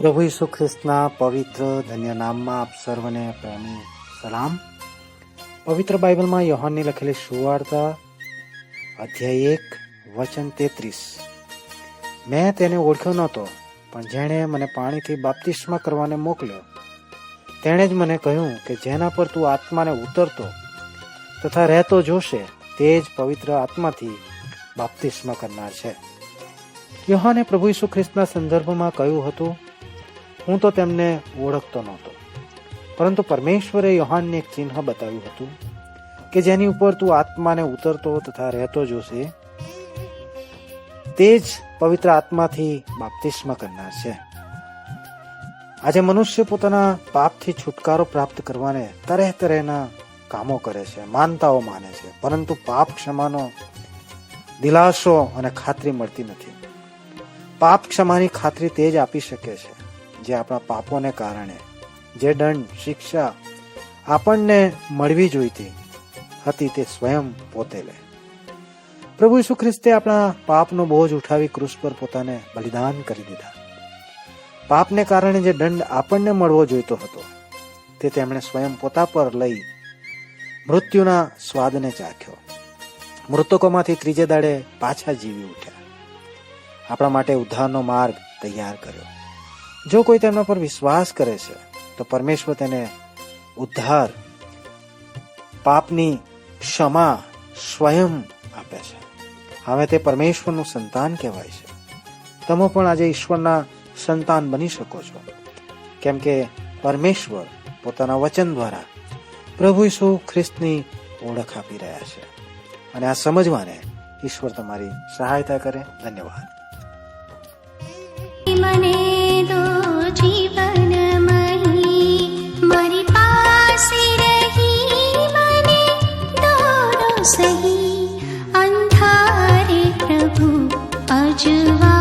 પ્રભુ ઈસુ ખ્રિસ્તના પવિત્ર ધન્ય નામમાં આપ સર્વને પ્રેમી સલામ. પવિત્ર બાઇબલમાં યોહાનની લખેલી સુવાર્તા અધ્યાય 1 વચન 33. મેં તેને ઓળખ્યો નહોતો, પણ જેણે મને પાણીથી બાપ્તિસ્મા કરવાને મોકલ્યો તેણે જ મને કહ્યું કે જેના પર તું આત્માને ઉતરતો તથા રહેતો જોશે તે જ પવિત્ર આત્માથી બાપ્તિસ્મા કરનાર છે. યોહાને પ્રભુ ઈસુ ખ્રિસ્તના સંદર્ભમાં કહ્યું હતું, હું તો તેમને ઓળખતો નહોતો, પરંતુ પરમેશ્વરે યોહાનને એક ચિહ્ન બતાવ્યું હતું કે જેની ઉપર તું આત્માને ઉતરતો તથા રહેતો જોશે તે જ પવિત્ર આત્માથી બાપ્તિસ્મા કરનાર છે. આજે મનુષ્ય પોતાના પાપથી છુટકારો પ્રાપ્ત કરવાને તરહ તરહના કામો કરે છે, માનતાઓ માને છે, પરંતુ પાપ ક્ષમાનો દિલાસો અને ખાતરી મળતી નથી. પાપ ક્ષમાની ખાતરી તે જ આપી શકે છે જે આપણા પાપોને કારણે જે દંડ શિક્ષા આપણને મળવી જોઈતી હતી તે સ્વયં પોતે લે. પ્રભુ ઈસુ ખ્રિસ્તે આપણા પાપનો બોજ ઉઠાવી ક્રૂસ પર પોતાને બલિદાન કરી દીધા. પાપને કારણે જે દંડ આપણને મળવો જોઈતો હતો તે તેમણે સ્વયં પોતા પર લઈ મૃત્યુના સ્વાદને ચાખ્યો. મૃતકોમાંથી ત્રીજે દાડે પાછા જીવી ઉઠ્યા. આપણા માટે ઉદ્ધારનો માર્ગ તૈયાર કર્યો. જો કોઈ તેમના પર વિશ્વાસ કરે છે તો પરમેશ્વર તેને ઉદ્ધાર, પાપની ક્ષમા સ્વયં આપે છે. હવે તે પરમેશ્વરનું સંતાન કહેવાય છે. તમે પણ આજે ઈશ્વરના સંતાન બની શકો છો, કેમ કે પરમેશ્વર પોતાના વચન દ્વારા પ્રભુ ઈસુ ખ્રિસ્તની ઓળખ આપી રહ્યા છે. અને આ સમજવાને ઈશ્વર તમારી સહાયતા કરે. ધન્યવાદ. મને દો જીવન મહી, મારી પાસે રહી મને દોરો સહી, અંધારે પ્રભુ અજવા